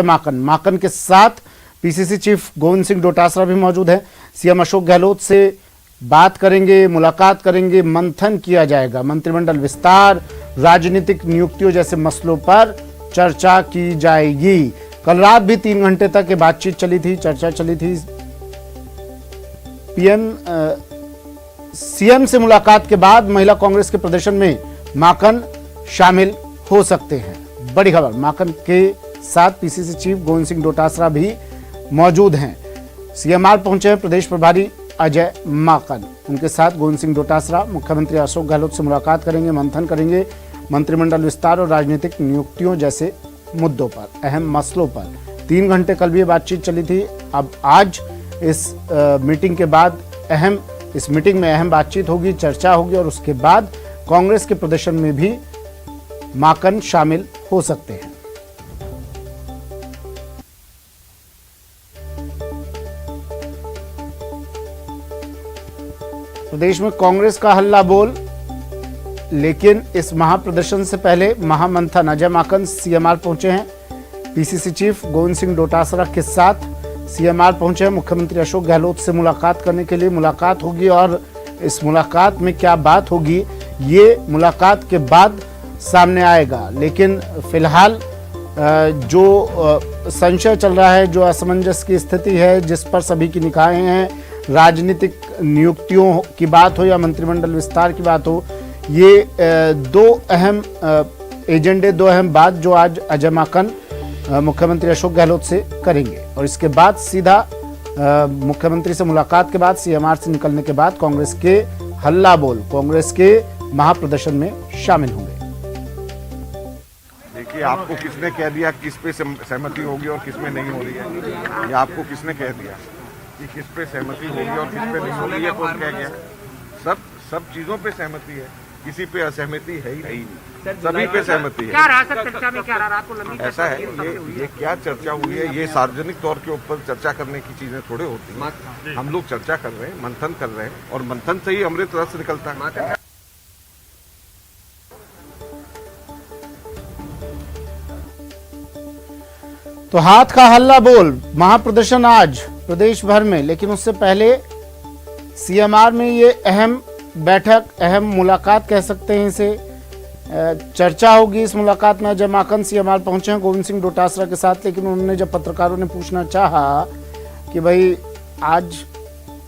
माकन के साथ PCC chief Govind Singh Dotasra भी मौजूद हैं। सीएम अशोक गहलोत से बात करेंगे, मुलाकात करेंगे, मंथन किया जाएगा। मंत्रिमंडल विस्तार, राजनीतिक नियुक्तियों जैसे मसलों पर चर्चा की जाएगी। कल रात भी 3 घंटे तक ये बातचीत चली थी, चर्चा चली थी। सीएम से मुलाकात के बाद महिला कांग्रेस के प्रदर्शन में माकन शामिल हो सकते हैं। बड़ी खबर, माकन के साथ पीसीसी चीफ गोविंद सिंह डोटासरा भी मौजूद हैं। सीएमआर पहुंचे हैं प्रदेश प्रभारी अजय माकन। उनके साथ गोविंद सिंह डोटासरा मुख्यमंत्री अशोक गहलोत से मुलाकात करेंगे, मंथन करेंगे मंत्रिमंडल विस्तार और राजनीतिक नियुक्तियों जैसे मुद्दों पर, अहम मसलों पर। 3 घंटे कल भी बातचीत चली थी। अब आज इस मीटिंग के बाद इस मीटिंग में अहम बातचीत होगी, चर्चा होगी और उसके बाद कांग्रेस के प्रदर्शन में भी माकन शामिल हो सकते हैं। प्रदेश में कांग्रेस का हल्ला बोल, लेकिन इस महाप्रदर्शन से पहले महामंथन, अजय माकन सीएमआर पहुंचे हैं। पीसीसी चीफ गोविंद सिंह डोटासरा के साथ सीएमआर पहुंचे हैं मुख्यमंत्री अशोक गहलोत से मुलाकात करने के लिए। मुलाकात होगी और इस मुलाकात में क्या बात होगी ये मुलाकात के बाद सामने आएगा। लेकिन फिलहाल जो संशय चल रहा है, जो असमंजस की स्थिति है, जिस पर सभी की निगाहें हैं, राजनीतिक नियुक्तियों की बात हो या मंत्रिमंडल विस्तार की बात हो, ये दो अहम एजेंडे, दो अहम बात जो आज अजय माकन मुख्यमंत्री अशोक गहलोत से करेंगे। और इसके बाद सीधा मुख्यमंत्री से मुलाकात के बाद, सीएमआर से निकलने के बाद कांग्रेस के हल्ला बोल, कांग्रेस के महाप्रदर्शन में शामिल होंगे। देखिए, आपको किसने कह दिया किस पे सहमति होगी और किस में नहीं हो रही है? ये आपको किसने कह दिया कि किस पे सहमति होगी और किस पे नहीं हो रही है? कौन कह गया? सब चीजों पे सहमति है, किसी पे असहमति है ही नहीं, सभी पे सहमति है। क्या रहा सर चर्चा में, क्या रहा आपको लंबी ऐसा है, ये क्या चर्चा हुई है? ये सार्वजनिक तौर के ऊपर चर्चा करने की चीजें थोड़े होती हैं। हम लोग चर्चा कर रहे हैं, मंथन कर रहे हैं और मंथन से ही अमृत रस निकलता है। तो हाथ का हल्ला बोल, महाप्रदर्शन आज प्रदेश भर में, लेकिन उससे पहले सीएमआर में ये अहम बैठक, अहम मुलाकात कह सकते हैं इसे, चर्चा होगी। इस मुलाकात में अजय माकन सीएमआर पहुंचे हैं गोविंद सिंह डोटासरा के साथ। लेकिन उन्होंने जब पत्रकारों ने पूछना चाहा कि भाई आज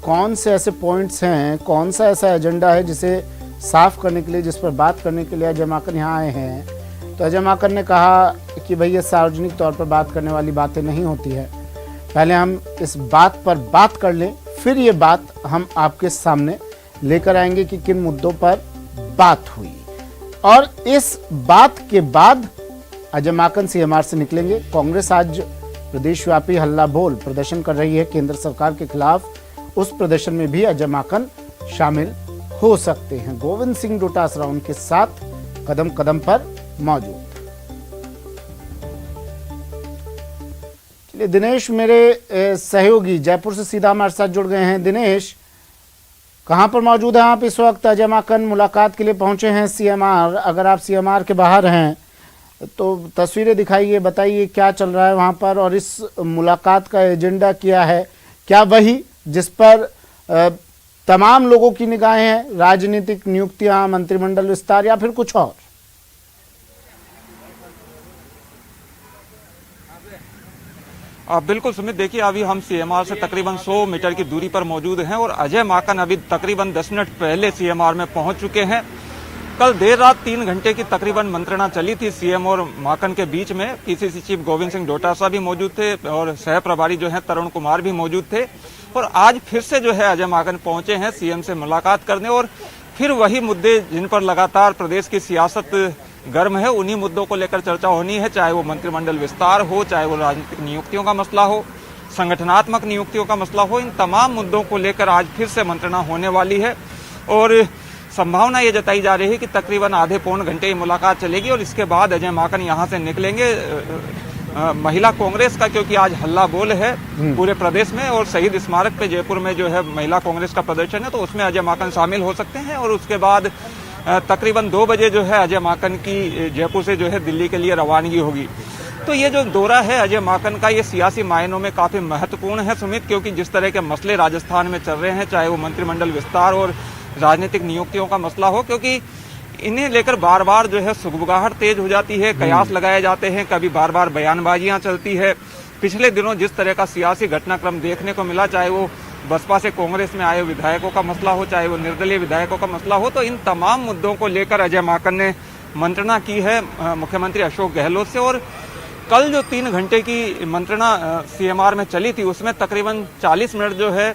कौन से ऐसे पॉइंट्स हैं, कौन सा ऐसा एजेंडा है जिसे साफ करने के लिए, जिस पर बात करने के लिए अजय माकन यहाँ आए हैं, तो अजय माकन ने कहा कि भाई ये सार्वजनिक तौर पर बात करने वाली बातें नहीं होती है, पहले हम इस बात पर बात कर लें, फिर ये बात हम आपके सामने लेकर आएंगे कि किन मुद्दों पर बात हुई। और इस बात के बाद अजय माकन सीएमआर से निकलेंगे। कांग्रेस आज प्रदेशव्यापी हल्ला बोल प्रदर्शन कर रही है केंद्र सरकार के खिलाफ। उस प्रदर्शन में भी अजय माकन शामिल हो सकते हैं। गोविंद सिंह डोटासरा उनके साथ कदम कदम पर मौजूद। चलिए, दिनेश मेरे सहयोगी जयपुर से सीधा हमारे साथ जुड़ गए हैं। दिनेश, कहां पर मौजूद हैं आप इस वक्त? अजय माकन मुलाकात के लिए पहुंचे हैं सीएमआर। अगर आप सीएमआर के बाहर हैं तो तस्वीरें दिखाइए, बताइए क्या चल रहा है वहां पर और इस मुलाकात का एजेंडा क्या है? क्या वही जिस पर तमाम लोगों की निगाहें हैं, राजनीतिक नियुक्तियां, मंत्रिमंडल विस्तार, या फिर कुछ और? बिल्कुल सुमित, देखिए अभी हम सीएमआर से तकरीबन 100 मीटर की दूरी पर मौजूद हैं और अजय माकन अभी तकरीबन 10 मिनट पहले सीएमआर में पहुंच चुके हैं। कल देर रात 3 घंटे की तकरीबन मंत्रणा चली थी सीएम और माकन के बीच में। पीसीसी चीफ गोविंद सिंह डोटासरा भी मौजूद थे और सह प्रभारी जो है तरुण कुमार भी मौजूद थे। और आज फिर से जो है अजय माकन पहुंचे हैं सीएम से मुलाकात करने और फिर वही मुद्दे जिन पर लगातार प्रदेश की सियासत गर्म है, उन्हीं मुद्दों को लेकर चर्चा होनी है, चाहे वो मंत्रिमंडल विस्तार हो, चाहे वो राजनीतिक नियुक्तियों का मसला हो, संगठनात्मक नियुक्तियों का मसला हो। इन तमाम मुद्दों को लेकर आज फिर से मंत्रणा होने वाली है और संभावना ये जताई जा रही है कि तकरीबन आधे पौन घंटे ये मुलाकात चलेगी और इसके बाद अजय माकन यहाँ से निकलेंगे। महिला कांग्रेस का क्योंकि आज हल्ला बोल है पूरे प्रदेश में और शहीद स्मारक पे जयपुर में जो है महिला कांग्रेस का प्रदर्शन है, तो उसमें अजय माकन शामिल हो सकते हैं। और उसके बाद तकरीबन 2 बजे जो है अजय माकन की जयपुर से जो है दिल्ली के लिए रवानगी होगी। तो ये जो दौरा है अजय माकन का, ये सियासी मायनों में काफी महत्वपूर्ण है सुमित, क्योंकि जिस तरह के मसले राजस्थान में चल रहे हैं, चाहे वो मंत्रिमंडल विस्तार और राजनीतिक नियुक्तियों का मसला हो, क्योंकि इन्हें लेकर बार बार जो है सुगबुगाहट तेज हो जाती है, कयास लगाए जाते हैं, कभी बार बार बयानबाजियां चलती है। पिछले दिनों जिस तरह का सियासी घटनाक्रम देखने को मिला, चाहे वो बसपा से कांग्रेस में आए विधायकों का मसला हो, चाहे वो निर्दलीय विधायकों का मसला हो, तो इन तमाम मुद्दों को लेकर अजय माकन ने मंत्रणा की है मुख्यमंत्री अशोक गहलोत से। और कल जो 3 घंटे की मंत्रणा सीएमआर में चली थी, उसमें तकरीबन 40 मिनट जो है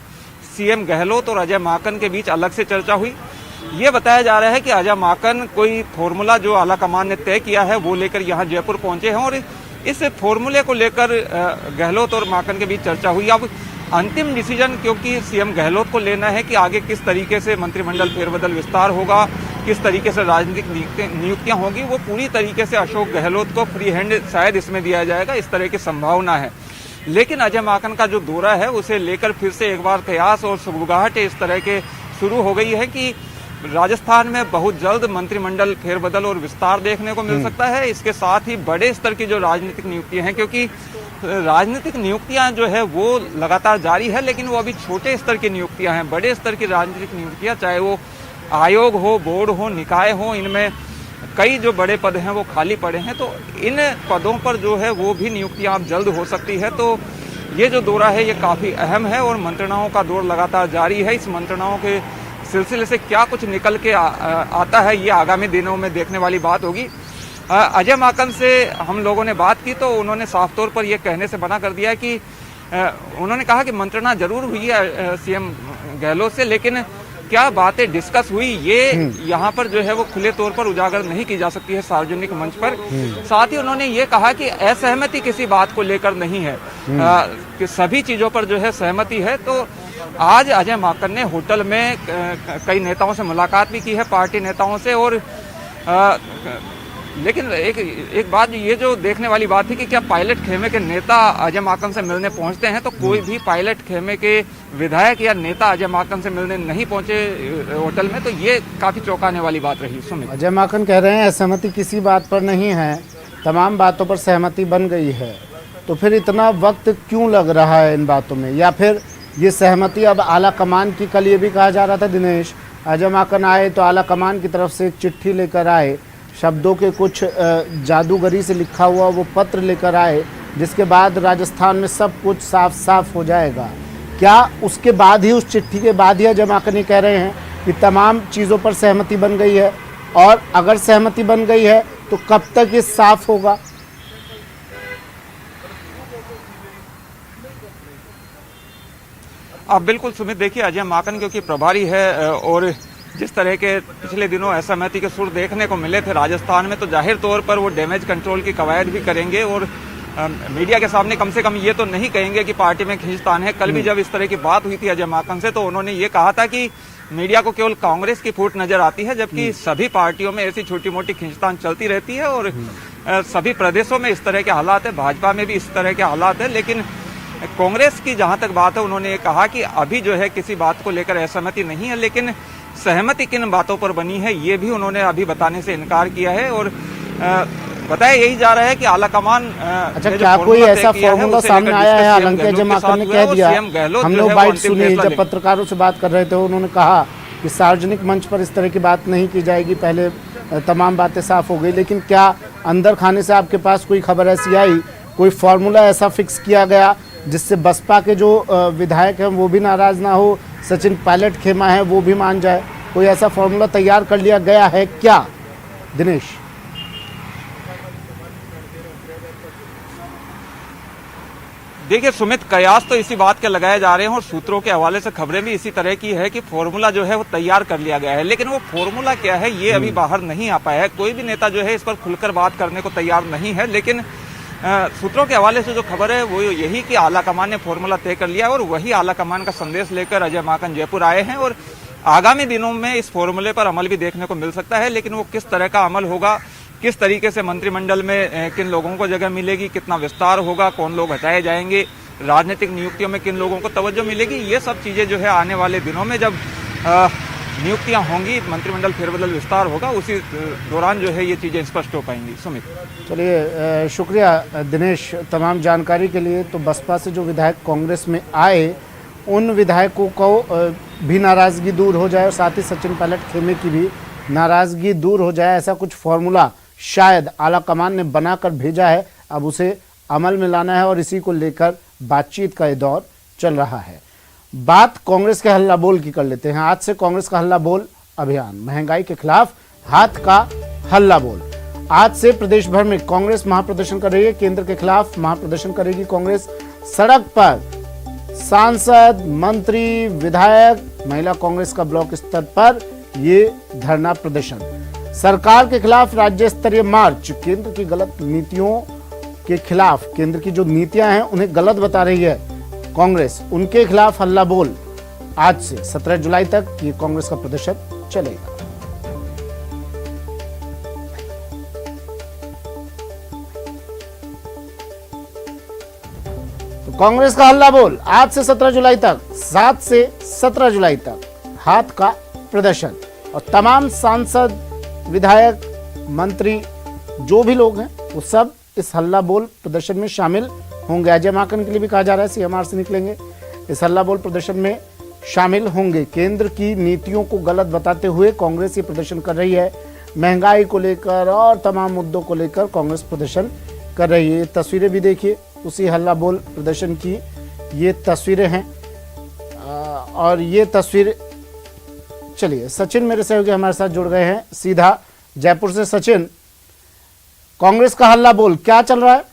सीएम गहलोत और अजय माकन के बीच अलग से चर्चा हुई। ये बताया जा रहा है कि अजय माकन कोई फॉर्मूला जो आलाकमान ने तय किया है वो लेकर यहाँ जयपुर पहुंचे हैं, और इस फॉर्मूले को लेकर गहलोत और माकन के बीच चर्चा हुई। अब अंतिम डिसीजन क्योंकि सीएम गहलोत को लेना है कि आगे किस तरीके से मंत्रिमंडल फेरबदल विस्तार होगा, किस तरीके से राजनीतिक नियुक्तियां होगी, वो पूरी तरीके से अशोक गहलोत को फ्री हैंड शायद इसमें दिया जाएगा, इस तरह की संभावना है। लेकिन अजय माकन का जो दौरा है उसे लेकर फिर से एक बार कयास और सुगबुगाहट इस तरह के शुरू हो गई है कि राजस्थान में बहुत जल्द मंत्रिमंडल फेरबदल और विस्तार देखने को मिल सकता है। इसके साथ ही बड़े स्तर की जो राजनीतिक नियुक्तियां हैं, क्योंकि राजनीतिक नियुक्तियां जो है वो लगातार जारी है, लेकिन वो अभी छोटे स्तर की नियुक्तियां हैं। बड़े स्तर की राजनीतिक नियुक्तियां, चाहे वो आयोग हो, बोर्ड हो, निकाय हो, इनमें कई जो बड़े पद हैं वो खाली पड़े हैं, तो इन पदों पर जो है वो भी नियुक्तियां अब जल्द हो सकती है। तो ये जो दौरा है ये काफी अहम है और मंत्रणाओं का दौर लगातार जारी है। इस मंत्रणाओं के सिलसिले से क्या कुछ निकल के आता है, ये आगामी दिनों में देखने वाली बात होगी। अजय माकन से हम लोगों ने बात की तो उन्होंने साफ तौर पर यह कहने से मना कर दिया है कि उन्होंने कहा कि मंत्रणा जरूर हुई है सीएम गहलोत से, लेकिन क्या बातें डिस्कस हुई ये यहाँ पर जो है वो खुले तौर पर उजागर नहीं की जा सकती है सार्वजनिक मंच पर। साथ ही उन्होंने ये कहा कि असहमति किसी बात को लेकर नहीं है, कि सभी चीजों पर जो है सहमति है। तो आज अजय माकन ने होटल में कई नेताओं से मुलाकात भी की है, पार्टी नेताओं से, और लेकिन एक बात ये जो देखने वाली बात थी कि क्या पायलट खेमे के नेता अजय माकन से मिलने पहुंचते हैं, तो कोई भी पायलट खेमे के विधायक या नेता अजय माकन से मिलने नहीं पहुंचे होटल में, तो ये काफी चौंकाने वाली बात रही। सुमित, अजय माकन कह रहे हैं असहमति किसी बात पर नहीं है, तमाम बातों पर सहमति बन गई है, तो फिर इतना वक्त क्यों लग रहा है इन बातों में, या फिर ये सहमति अब आला कमान की? कल ये भी कहा जा रहा था दिनेश, अजय माकन आए तो आला कमान की तरफ से एक चिट्ठी लेकर आए, शब्दों के कुछ जादूगरी से लिखा हुआ वो पत्र लेकर आए, जिसके बाद राजस्थान में सब कुछ साफ साफ हो जाएगा। क्या उसके बाद ही, उस चिट्ठी के बाद ही अजय माकन ये कह रहे हैं कि तमाम चीज़ों पर सहमति बन गई है, और अगर सहमति बन गई है तो कब तक ये साफ होगा? अब बिल्कुल सुमित, देखिए अजय माकन क्योंकि प्रभारी है और जिस तरह के पिछले दिनों असहमति के सुर देखने को मिले थे राजस्थान में, तो जाहिर तौर पर वो डैमेज कंट्रोल की कवायद भी करेंगे और मीडिया के सामने कम से कम ये तो नहीं कहेंगे कि पार्टी में खींचतान है। कल भी जब इस तरह की बात हुई थी अजय माकन से, तो उन्होंने ये कहा था कि मीडिया को केवल कांग्रेस की फूट नजर आती है, जबकि सभी पार्टियों में ऐसी छोटी मोटी खींचतान चलती रहती है और सभी प्रदेशों में इस तरह के हालात है, भाजपा में भी इस तरह के हालात है। लेकिन कांग्रेस की जहां तक बात है, उन्होंने ये कहा कि अभी जो है किसी बात को लेकर असहमति नहीं है, लेकिन सहमति किन बातों पर बनी है ये भी उन्होंने अभी बताने से इनकार किया है। और बताया यही जा रहा है कि आलाकमान अच्छा, क्या कोई ऐसा फॉर्मूला सामने आया है? हालांकि अजय माकन ने कह दिया, हम लोग बाइट सुनी जब पत्रकारों से बात कर रहे थे, उन्होंने कहा कि सार्वजनिक मंच पर इस तरह की बात नहीं की जाएगी, पहले तमाम बातें साफ हो गई। लेकिन क्या अंदर खाने से आपके पास कोई खबर ऐसी आई, कोई फॉर्मूला ऐसा फिक्स किया गया जिससे बसपा के जो विधायक हैं वो भी नाराज ना हो, सचिन पायलट खेमा है वो भी मान जाए? कोई ऐसा फॉर्मूला तैयार कर लिया गया है क्या दिनेश? देखिए सुमित, कयास तो इसी बात के लगाए जा रहे हैं और सूत्रों के हवाले से खबरें भी इसी तरह की है कि फॉर्मूला जो है वो तैयार कर लिया गया है, लेकिन वो फॉर्मूला क्या है ये अभी बाहर नहीं आ पाया है। कोई भी नेता जो है इस पर खुलकर बात करने को तैयार नहीं है, लेकिन सूत्रों के हवाले से जो खबर है वो यही कि आलाकमान ने फॉर्मूला तय कर लिया और वही आलाकमान का संदेश लेकर अजय माकन जयपुर आए हैं और आगामी दिनों में इस फॉर्मूले पर अमल भी देखने को मिल सकता है। लेकिन वो किस तरह का अमल होगा, किस तरीके से मंत्रिमंडल में किन लोगों को जगह मिलेगी, कितना विस्तार होगा, कौन लोग हटाए जाएंगे, राजनीतिक नियुक्तियों में किन लोगों को तवज्जो मिलेगी, ये सब चीजें जो है आने वाले दिनों में जब नियुक्तियां होंगी, मंत्रिमंडल फेरबदल विस्तार होगा, उसी दौरान जो है ये चीजें स्पष्ट हो पाएंगी। सुमित, चलिए शुक्रिया दिनेश तमाम जानकारी के लिए। तो बसपा से जो विधायक कांग्रेस में आए उन विधायकों को भी नाराजगी दूर हो जाए और साथ ही सचिन पायलट खेमे की भी नाराजगी दूर हो जाए, ऐसा कुछ फॉर्मूला शायद आला कमान ने बनाकर भेजा है। अब उसे अमल में लाना है और इसी को लेकर बातचीत का ये दौर चल रहा है। बात कांग्रेस के हल्ला बोल की कर लेते हैं। आज से कांग्रेस का हल्ला बोल अभियान, महंगाई के खिलाफ हाथ का हल्ला बोल। आज से प्रदेश भर में कांग्रेस महाप्रदर्शन कर रही है। केंद्र के खिलाफ महाप्रदर्शन करेगी कांग्रेस। सड़क पर सांसद, मंत्री, विधायक, महिला कांग्रेस का ब्लॉक स्तर पर ये धरना प्रदर्शन। सरकार के खिलाफ राज्य स्तरीय मार्च। केंद्र की गलत नीतियों के खिलाफ, केंद्र की जो नीतियां हैं उन्हें गलत बता रही है कांग्रेस, उनके खिलाफ हल्ला बोल। आज से 17 जुलाई तक ये कांग्रेस का प्रदर्शन चलेगा। तो कांग्रेस का हल्ला बोल आज से 17 जुलाई तक, 7 से 17 जुलाई तक हाथ का प्रदर्शन। और तमाम सांसद, विधायक, मंत्री जो भी लोग हैं वो सब इस हल्ला बोल प्रदर्शन में शामिल होंगे। अजय माकन के लिए भी कहा जा रहा है सीएमआर से निकलेंगे, इस हल्ला बोल प्रदर्शन में शामिल होंगे। केंद्र की नीतियों को गलत बताते हुए कांग्रेस ये प्रदर्शन कर रही है। महंगाई को लेकर और तमाम मुद्दों को लेकर कांग्रेस प्रदर्शन कर रही है। ये तस्वीरें भी देखिए, उसी हल्ला बोल प्रदर्शन की ये तस्वीरें हैं। और ये तस्वीर, चलिए सचिन मेरे सहयोगी हमारे साथ जुड़ गए हैं सीधा जयपुर से। सचिन, कांग्रेस का हल्ला बोल क्या चल रहा है?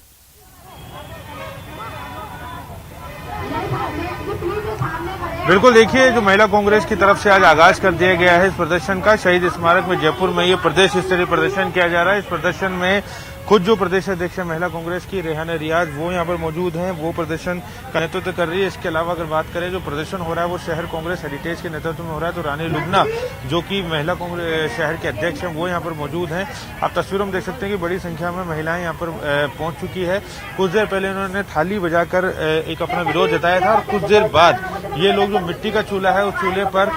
बिल्कुल, देखिए जो महिला कांग्रेस की तरफ से आज आगाज कर दिया गया है इस प्रदर्शन का, शहीद स्मारक में जयपुर में ये प्रदेश स्तरीय प्रदर्शन किया जा रहा है। इस प्रदर्शन में खुद जो प्रदेश अध्यक्ष है महिला कांग्रेस की रेहाना रियाज, वो यहाँ पर मौजूद हैं, वो प्रदर्शन का नेतृत्व कर रही है। इसके अलावा अगर बात करें जो प्रदर्शन हो रहा है वो शहर कांग्रेस हेरिटेज के नेतृत्व में हो रहा है। तो रानी लुबना जो कि महिला कांग्रेस शहर के अध्यक्ष हैं वो यहाँ पर मौजूद हैं। आप तस्वीरों में देख सकते हैं कि बड़ी संख्या में महिलाएं यहाँ पर पहुंच चुकी है। कुछ देर पहले उन्होंने थाली बजाकर एक अपना विरोध जताया था और कुछ देर बाद ये लोग जो मिट्टी का चूल्हा है उस चूल्हे पर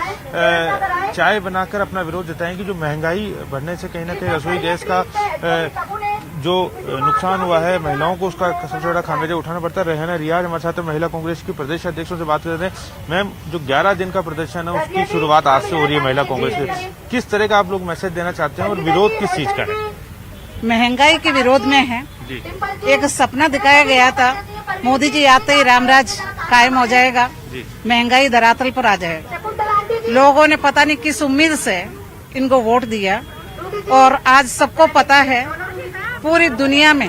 चाय बनाकर अपना विरोध जताएंगे। जो महंगाई बढ़ने से कहीं ना कहीं रसोई गैस का जो नुकसान हुआ है महिलाओं को, उसका सबसे बड़ा खामियाजा उठाना पड़ता है। रेहाना रियाज हमारे साथ महिला कांग्रेस की प्रदेश अध्यक्षों से बात करते हैं। मैम, जो 11 दिन का प्रदर्शन है उसकी शुरुआत आज से हो रही है महिला कांग्रेस से, किस तरह का आप लोग मैसेज देना चाहते हैं और विरोध किस चीज का है? महंगाई के विरोध में है जी। एक सपना दिखाया गया था, मोदी जी आते ही रामराज कायम हो जाएगा, महंगाई धरातल पर आ जाएगा। लोगों ने पता नहीं किस उम्मीद से इनको वोट दिया और आज सबको पता है पूरी दुनिया में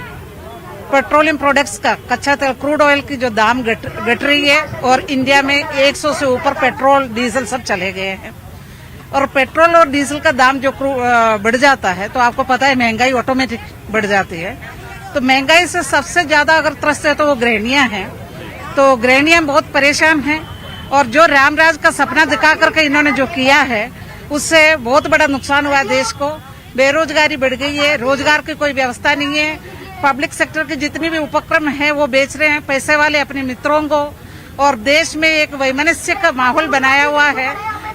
पेट्रोलियम प्रोडक्ट्स का, कच्चा तेल, क्रूड ऑयल की जो दाम घट रही है और इंडिया में 100 से ऊपर पेट्रोल डीजल सब चले गए हैं। और पेट्रोल और डीजल का दाम जो बढ़ जाता है तो आपको पता है महंगाई ऑटोमेटिक बढ़ जाती है। तो महंगाई से सबसे ज्यादा अगर त्रस्त है तो वो गृहिणियां हैं। तो गृहिणियां बहुत परेशान हैं और जो रामराज का सपना दिखा करके इन्होंने जो किया है उससे बहुत बड़ा नुकसान हुआ है देश को। बेरोजगारी बढ़ गई है, रोजगार की कोई व्यवस्था नहीं है। पब्लिक सेक्टर के जितने भी उपक्रम है वो बेच रहे हैं पैसे वाले अपने मित्रों को, और देश में एक वैमनस्य का माहौल बनाया हुआ है।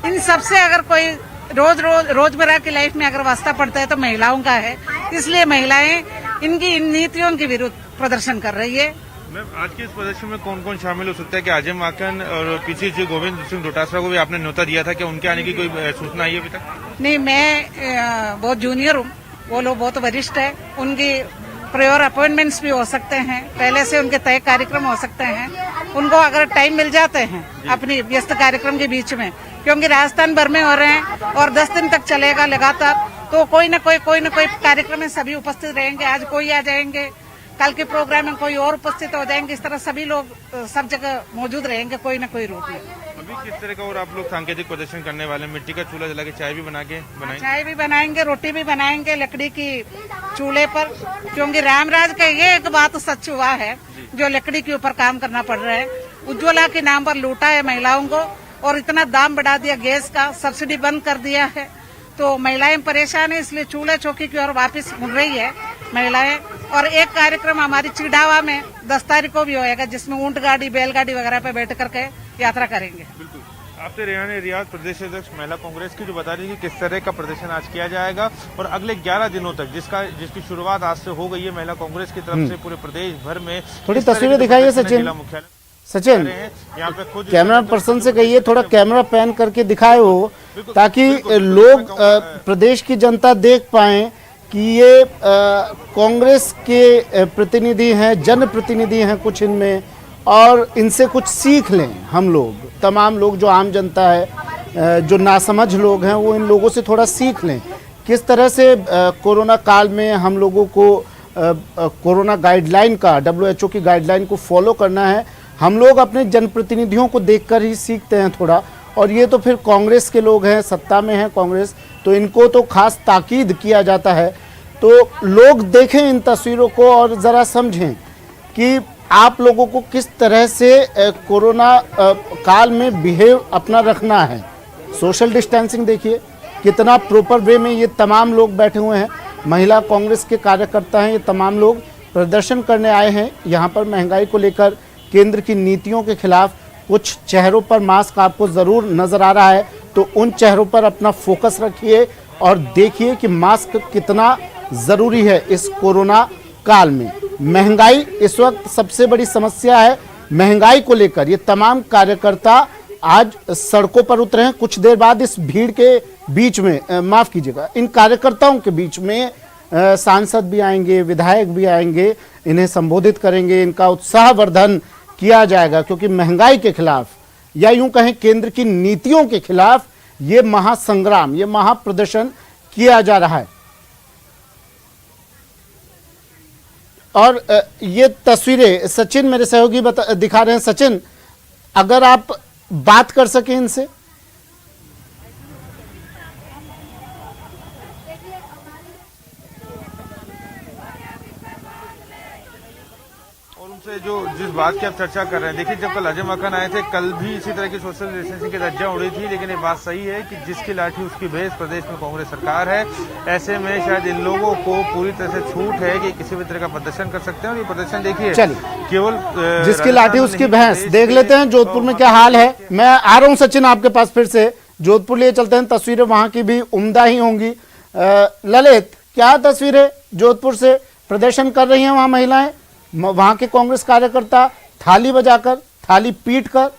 इन सबसे अगर कोई रोजमर्रा की लाइफ में अगर वास्ता पड़ता है तो महिलाओं का है, इसलिए महिलाएं इनकी इन नीतियों के विरुद्ध प्रदर्शन कर रही है। मैम, आज के इस प्रदर्शन में कौन कौन शामिल हो सकता है? कि अजय माकन और पीसी जी गोविंद सिंह डोटासरा को भी आपने न्योता दिया था, क्या उनके आने की कोई सूचना आई है अभी तक? नहीं, मैं बहुत जूनियर हूँ, वो लोग बहुत वरिष्ठ है, उनकी प्रायर अपॉइंटमेंट्स भी हो सकते हैं, पहले से उनके तय कार्यक्रम हो सकते हैं। उनको अगर टाइम मिल जाते हैं अपनी व्यस्त कार्यक्रम के बीच में, क्योंकि राजस्थान भर में हो रहे हैं और 10 दिन तक चलेगा लगातार, तो कोई न कोई कार्यक्रम में सभी उपस्थित रहेंगे। आज कोई आ जाएंगे, कल के प्रोग्राम में कोई और उपस्थित हो जाएंगे, इस तरह सभी लोग सब जगह मौजूद रहेंगे कोई न कोई रूप में। अभी किस तरह का और आप लोग सांकेतिक प्रदर्शन करने वाले? मिट्टी का चूल्हा जला के चाय भी बनाएंगे? चाय भी बनाएंगे, रोटी भी बनाएंगे लकड़ी की चूल्हे पर, क्योंकि रामराज का ये एक बात सच हुआ है जो लकड़ी के ऊपर काम करना पड़ रहा है। उज्ज्वला के नाम पर लूटा है महिलाओं को और इतना दाम बढ़ा दिया गैस का, सब्सिडी बंद कर दिया है, तो महिलाएं परेशान है, इसलिए चूल्हे चौकी की ओर वापस मुड़ रही है महिलाएं। और एक कार्यक्रम हमारी चिड़ावा में 10 तारीख को भी होएगा, जिसमें ऊंट गाड़ी, बैलगाड़ी वगैरह पे बैठ करके यात्रा करेंगे। बिल्कुल। आपसे रेहान रियाज, प्रदेश अध्यक्ष महिला कांग्रेस की, जो बता रही है कि किस तरह का प्रदर्शन आज किया जाएगा और अगले 11 दिनों तक जिसकी शुरुआत आज से हो गई है महिला कांग्रेस की तरफ से पूरे प्रदेश भर में। थोड़ी तस्वीरें दिखाइए सचिन। सचिन, यहाँ पे खुद कैमरा पर्सन से कहिए थोड़ा कैमरा पैन करके दिखाए वो, ताकि लोग प्रदेश की जनता देख पाए कि ये कांग्रेस के प्रतिनिधि हैं, जनप्रतिनिधि हैं कुछ इनमें, और इनसे कुछ सीख लें हम लोग, तमाम लोग जो आम जनता है, जो नासमझ लोग हैं, वो इन लोगों से थोड़ा सीख लें किस तरह से कोरोना काल में हम लोगों को कोरोना गाइडलाइन का, WHO की गाइडलाइन को फॉलो करना है। हम लोग अपने जनप्रतिनिधियों को देखकर ही सीखते हैं थोड़ा, और ये तो फिर कांग्रेस के लोग हैं, सत्ता में है कांग्रेस, तो इनको तो खास ताकीद किया जाता है। तो लोग देखें इन तस्वीरों को और ज़रा समझें कि आप लोगों को किस तरह से कोरोना काल में बिहेव अपना रखना है। सोशल डिस्टेंसिंग देखिए कितना प्रॉपर वे में ये तमाम लोग बैठे हुए हैं, महिला कांग्रेस के कार्यकर्ता हैं, ये तमाम लोग प्रदर्शन करने आए हैं यहाँ पर महंगाई को लेकर, केंद्र की नीतियों के खिलाफ। कुछ चेहरों पर मास्क आपको ज़रूर नज़र आ रहा है, तो उन चेहरों पर अपना फोकस रखिए और देखिए कि मास्क कितना ज़रूरी है इस कोरोना काल में। महंगाई इस वक्त सबसे बड़ी समस्या है। महंगाई को लेकर ये तमाम कार्यकर्ता आज सड़कों पर उतरे हैं। कुछ देर बाद इस भीड़ के बीच में, माफ़ कीजिएगा, इन कार्यकर्ताओं के बीच में सांसद भी आएंगे, विधायक भी आएंगे, इन्हें संबोधित करेंगे, इनका उत्साहवर्धन किया जाएगा, क्योंकि महंगाई के खिलाफ या यूं कहें केंद्र की नीतियों के खिलाफ ये महासंग्राम, ये महाप्रदर्शन किया जा रहा है। और ये तस्वीरें सचिन मेरे सहयोगी दिखा रहे हैं। सचिन, अगर आप बात कर सकें इनसे। और उनसे जो जिस बात की आप चर्चा कर रहे हैं, देखिए जब कल अजय माकन आए थे, कल भी इसी तरह की सोशल डिस्टेंसिंग की धज्जियां उड़ी थी, लेकिन ये बात सही है कि जिसकी लाठी उसकी भैंस, प्रदेश में कांग्रेस सरकार है। ऐसे में शायद इन लोगों को पूरी तरह से छूट है कि किसी भी तरह का प्रदर्शन कर सकते हैं। और ये प्रदर्शन देखिए केवल जिसकी लाठी उसकी भैंस। देख लेते हैं जोधपुर में क्या हाल है। मैं आ रहा हूं सचिन आपके पास फिर से, जोधपुर लिए चलते हैं, तस्वीरें वहां की भी उम्दा ही होंगी। ललित, क्या तस्वीरें जोधपुर से? प्रदर्शन कर रही हैं वहां महिलाएं, वहां के कांग्रेस कार्यकर्ता थाली बजाकर, थाली पीटकर।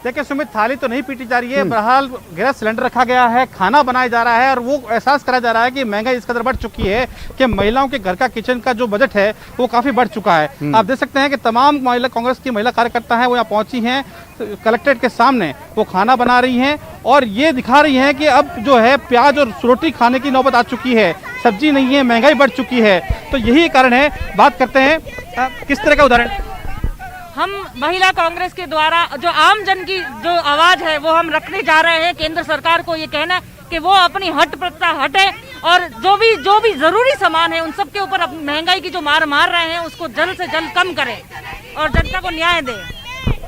देखिए सुमित, थाली तो नहीं पीटी जा रही है, बहरहाल गैस सिलेंडर रखा गया है, खाना बनाया जा रहा है, और वो एहसास करा जा रहा है कि महंगाई इस कदर बढ़ चुकी है कि महिलाओं के घर का किचन का जो बजट है वो काफी बढ़ चुका है। आप देख सकते हैं कि तमाम महिला कांग्रेस की महिला कार्यकर्ता हैं, वो यहाँ पहुंची हैं कलेक्ट्रेट के सामने, वो खाना बना रही हैं और ये दिखा रही हैं कि अब जो है प्याज और रोटी खाने की नौबत आ चुकी है, सब्जी नहीं है, महंगाई बढ़ चुकी है। तो यही कारण है। बात करते हैं किस तरह का उदाहरण। हम महिला कांग्रेस के द्वारा जो आम जन की जो आवाज है वो हम रखने जा रहे हैं। केंद्र सरकार को ये कहना है कि वो अपनी हट प्रथा हटे और जो भी जरूरी सामान है उन सब के ऊपर महंगाई की जो मार रहे हैं उसको जल्द से जल्द कम करें और जनता को न्याय दे।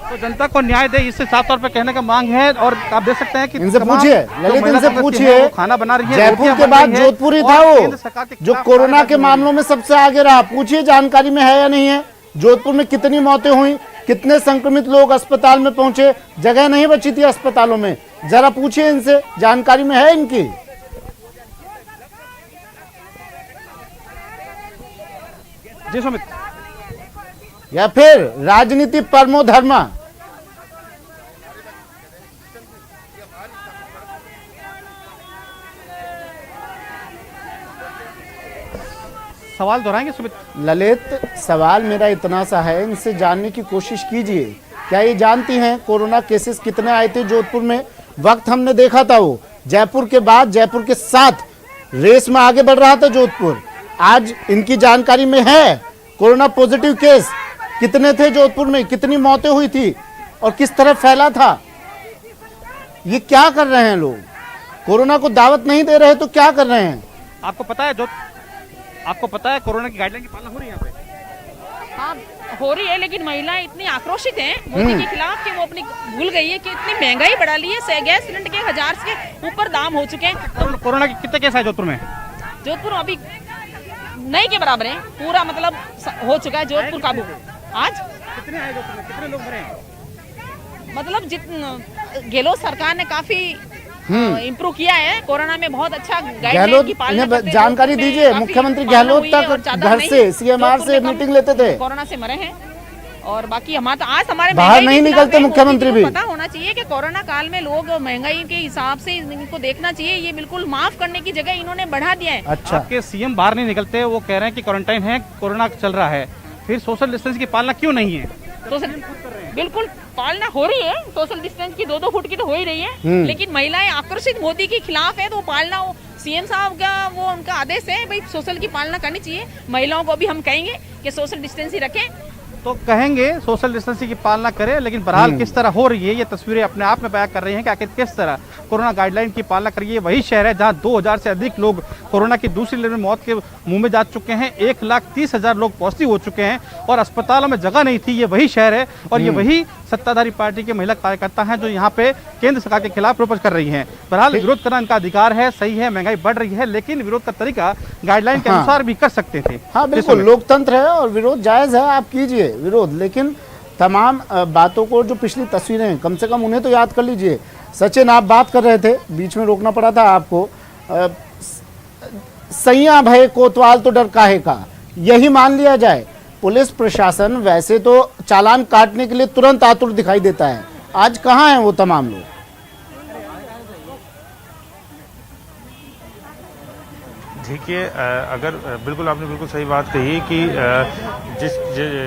तो जनता को न्याय दे, इससे साफ तौर पर कहने का मांग है। और आप देख सकते हैं कि इनसे पूछिए, ललित इनसे पूछिए, खाना बना रही है। जयपुर के बाद जोधपुर ही था वो जो कोरोना के मामलों में सबसे आगे रहा। पूछिए जानकारी में है या नहीं है, जोधपुर में कितनी मौतें हुई, कितने संक्रमित लोग अस्पताल में पहुंचे, जगह नहीं बची थी अस्पतालों में। जरा पूछिए इनसे, जानकारी में है इनकी। जी सुमित, या फिर राजनीति परमो धर्मा। सवाल दोहराएंगे सुमित? ललित, सवाल मेरा इतना सा है, इनसे जानने की कोशिश कीजिए, क्या ये जानती हैं कोरोना केसेस कितने आए थे जोधपुर में? वक्त हमने देखा था वो जयपुर के बाद, जयपुर के साथ रेस में आगे बढ़ रहा था जोधपुर। आज इनकी जानकारी में है कोरोना पॉजिटिव केस कितने थे जोधपुर में, कितनी मौतें हुई थी और किस तरह फैला था। ये क्या कर रहे हैं लोग? कोरोना को दावत नहीं दे रहे तो क्या कर रहे हैं? आपको पता है कोरोना की गाइडलाइन की पालना हो रही है यहाँ पे? हाँ हो रही है, लेकिन महिलाएं इतनी आक्रोशित हैं मोदी के खिलाफ कि वो अपनी भूल गई है कि इतनी महंगाई बढ़ा ली है। गैस सिलेंडर के 1000 के ऊपर दाम हो चुके हैं। कोरोना के कितने केस है जोधपुर में? जोधपुर अभी नहीं के बराबर है, पूरा मतलब हो चुका है जोधपुर काबू। आज कितने आए कितने लोग मरे हैं? मतलब गहलोत सरकार ने काफी इम्प्रूव किया है, कोरोना में बहुत अच्छा गाइडलाइन गहलोत की पालना इन्हें करते हैं। जानकारी लोगों में दीजिए, काफी मुख्यमंत्री पालना गहलोत हुई है और तक ज्यादा घर नहीं, से सीएमआर जोधपुर से में मीटिंग लेते थे। कोरोना से मरे हैं और बाकी हमारा आज हमारे बाहर महंगाई नहीं के निकलते खिलाफ है। मुख्यमंत्री मोदी जी भी। को पता होना चाहिए कि कोरोना काल में लोग महंगाई के हिसाब से इनको देखना चाहिए, ये बिल्कुल माफ करने की जगह इन्होंने बढ़ा दिया है। अच्छा, आपके सीएम बाहर नहीं निकलते, वो कह रहे हैं कि क्वारंटाइन है, कोरोना चल रहा है, फिर सोशल डिस्टेंस की पालना क्यों नहीं है? बिल्कुल पालना हो रही है, सोशल डिस्टेंस की 2-2 फुट की तो हो ही रही है, लेकिन महिलाएं आक्रोशित मोदी के खिलाफ है तो पालना सीएम साहब का वो उनका आदेश है भाई सोशल की पालना करनी चाहिए। महिलाओं को भी हम कहेंगे कि सोशल डिस्टेंस ही रखें। तो कहेंगे सोशल डिस्टेंसिंग की पालना करें, लेकिन बहरहाल किस तरह हो रही है ये तस्वीरें अपने आप में बयां कर रही हैं कि आखिर किस तरह कोरोना गाइडलाइन की पालना करिए। वही शहर है जहां 2000 से अधिक लोग कोरोना की दूसरी लहर में मौत के मुंह में जा चुके हैं, 1,30,000 लोग पॉजिटिव हो चुके हैं और अस्पतालों में जगह नहीं थी। ये वही शहर है और ये वही सत्ताधारी पार्टी के महिला कार्यकर्ता हैं जो यहाँ पे केंद्र सरकार के खिलाफ विरोध कर रही हैं। बहरहाल विरोध करना इनका अधिकार है, सही है, महंगाई बढ़ रही है, लेकिन विरोध का तरीका गाइडलाइन के अनुसार भी कर सकते थे। हाँ बिल्कुल, लोकतंत्र है और विरोध जायज है, आप कीजिए विरोध, लेकिन तमाम बातों को जो पिछली तस्वीरें हैं कम से कम उन्हें तो याद कर लीजिए। सचिन, आप बात कर रहे थे, बीच में रोकना पड़ा था आपको। सैया भय कोतवाल तो डर काहे का, यही मान लिया जाए। पुलिस प्रशासन वैसे तो चालान काटने के लिए तुरंत आतुर दिखाई देता है, आज कहाँ हैं वो तमाम लोग? देखिए, अगर बिल्कुल आपने बिल्कुल सही बात कही कि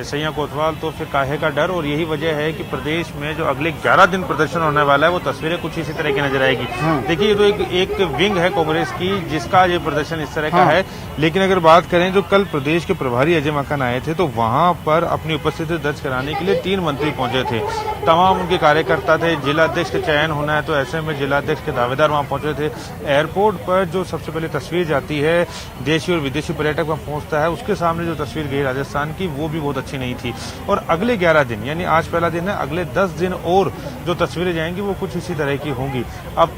सैया कोतवाल तो फिर काहे का डर, और यही वजह है कि प्रदेश में जो अगले 11 दिन प्रदर्शन होने वाला है वो तस्वीरें कुछ इसी तरह की नजर आएगी। देखिए, ये तो एक विंग है कांग्रेस की जिसका ये प्रदर्शन इस तरह का है, लेकिन अगर बात करें जो कल प्रदेश के प्रभारी अजय माकन आए थे तो वहां पर अपनी उपस्थिति दर्ज कराने के लिए 3 मंत्री पहुंचे थे। तमाम उनके कार्यकर्ता थे, जिलाध्यक्ष का चयन होना है तो ऐसे में जिलाध्यक्ष के दावेदार वहां पहुंचे थे। एयरपोर्ट पर जो सबसे पहले तस्वीर जाती है, देशी और विदेशी पर्यटक वहां पहुंचता है, उसके सामने जो तस्वीर गई राजस्थान की वो भी बहुत अच्छी नहीं थी। और अगले 11 दिन, यानी आज पहला दिन है, अगले 10 दिन और जो तस्वीरें जाएंगी वो कुछ इसी तरह की होंगी। अब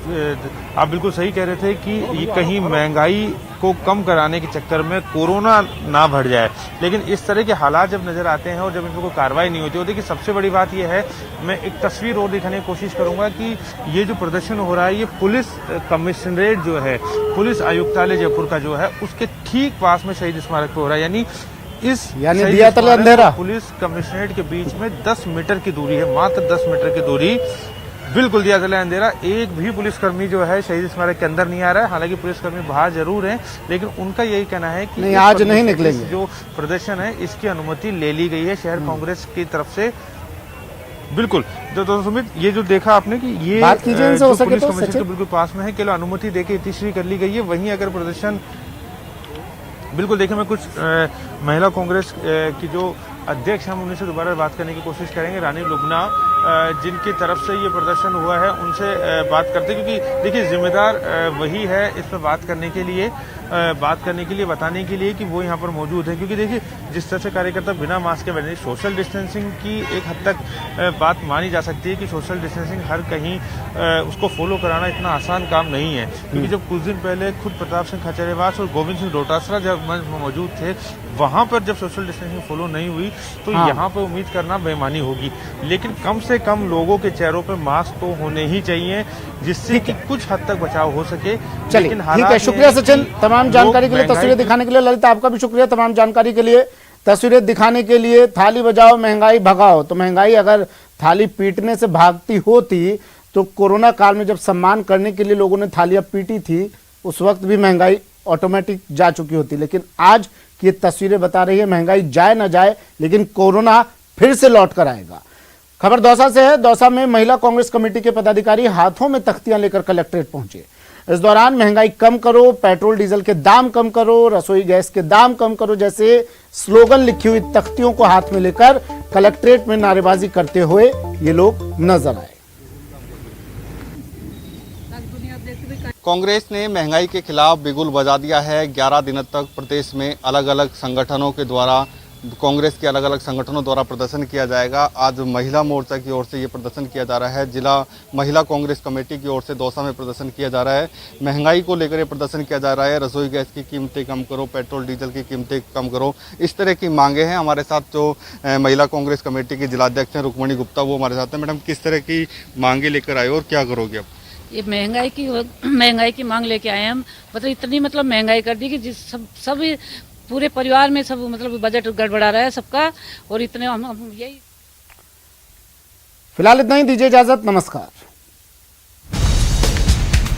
आप बिल्कुल सही कह रहे थे कि ये कहीं महंगाई को कम कराने के चक्कर में कोरोना ना बढ़ जाए, लेकिन इस तरह के हालात जब नजर आते हैं और जब इन पर कोई कार्रवाई नहीं होती। और देखिए, सबसे बड़ी बात यह है, मैं एक तस्वीर और दिखाने की कोशिश करूंगा कि ये जो प्रदर्शन हो रहा है ये पुलिस कमिश्नरेट जो है, पुलिस आयुक्तालय जयपुर का जो है उसके ठीक पास में शहीद स्मारक पे हो रहा है। यानी दिया तले अंधेरा, पुलिस कमिश्नरेट के बीच में 10 मीटर की दूरी है, मात्र 10 मीटर की दूरी, बिल्कुल दिया तले अंधेरा। एक भी पुलिसकर्मी जो है शहीद स्मारक के अंदर नहीं आ रहा है। हालांकि पुलिसकर्मी बाहर जरूर हैं, लेकिन उनका यही कहना है कि नहीं, आज नहीं निकलेंगे। जो प्रदर्शन है इसकी अनुमति ले ली गई है शहर कांग्रेस की तरफ से। बिल्कुल, तो सुमित, ये जो देखा आपने कि ये बात कीजिए इनसे, हो सके पुलिस तो कमिश्नर के बिल्कुल पास में है, केवल अनुमति देके इतिश्री कर ली गई है। वहीं अगर प्रदर्शन, बिल्कुल देखिए, मैं कुछ महिला कांग्रेस की जो अध्यक्ष हम उनसे दोबारा बात करने की कोशिश करेंगे, रानी लुबना, जिनकी तरफ से ये प्रदर्शन हुआ है उनसे बात करते, क्योंकि देखिए जिम्मेदार वही है इस पर बात करने के लिए, बताने के लिए कि वो यहाँ पर मौजूद है। क्योंकि देखिए, जिस तरह से कार्यकर्ता बिना मास्क के बैठे, सोशल डिस्टेंसिंग की एक हद तक बात मानी जा सकती है कि सोशल डिस्टेंसिंग हर कहीं उसको फॉलो कराना इतना आसान काम नहीं है। क्योंकि जब कुछ दिन पहले खुद प्रताप सिंह खचेरियावास और गोविंद सिंह डोटासरा जब मौजूद थे, वहां पर जब सोशल डिस्टेंसिंग फॉलो नहीं हुई तो यहाँ पर उम्मीद करना बेईमानी होगी। लेकिन कम से कम लोगों के चेहरों पे मास्क तो होने ही चाहिए, जिससे कि कुछ हद तक बचाव हो सके। चलिए, ठीक है, शुक्रिया सचिन तमाम जानकारी के लिए, तस्वीरें दिखाने के लिए। ललिता, आपका भी शुक्रिया तमाम जानकारी के लिए, तस्वीरें दिखाने के लिए। थाली बजाओ महंगाई भगाओ, तो महंगाई अगर थाली पीटने से भागती होती तो कोरोना काल में जब सम्मान करने के लिए लोगों ने थालियां पीटी थी उस वक्त भी महंगाई ऑटोमेटिक जा चुकी होती। लेकिन आज की ये तस्वीरें बता रही है महंगाई जाए ना जाए लेकिन कोरोना फिर से लौट कर आएगा। खबर दौसा से है। दौसा में महिला कांग्रेस कमेटी के पदाधिकारी हाथों में तख्तियां लेकर कलेक्ट्रेट पहुंचे। इस दौरान महंगाई कम करो, पेट्रोल डीजल के दाम कम करो, रसोई गैस के दाम कम करो जैसे स्लोगन लिखी हुई तख्तियों को हाथ में लेकर कलेक्ट्रेट में नारेबाजी करते हुए ये लोग नजर आए। कांग्रेस ने महंगाई के खिलाफ बिगुल बजा दिया है। 11 दिनों तक प्रदेश में अलग अलग संगठनों के द्वारा कांग्रेस के अलग अलग संगठनों द्वारा प्रदर्शन किया जाएगा। आज महिला मोर्चा की ओर से ये प्रदर्शन किया जा रहा है। जिला महिला कांग्रेस कमेटी की ओर से दौसा में प्रदर्शन किया जा रहा है। महंगाई को लेकर ये प्रदर्शन किया जा रहा है। रसोई गैस की कीमतें कम करो, पेट्रोल डीजल की कीमतें कम करो, इस तरह की मांगे हैं। हमारे साथ जो महिला कांग्रेस कमेटी की जिलाध्यक्ष हैं रुक्मणी गुप्ता, वो हमारे साथ हैं। मैडम, किस तरह की मांगे लेकर आए और क्या करोगे अब? ये महंगाई की मांग लेके आए हम। मतलब इतनी महंगाई कर दी कि सब पूरे परिवार में सब बजट गड़बड़ा रहा है सबका। और इतने हम यही फिलहाल इतना ही, दीजिए इजाजत, नमस्कार।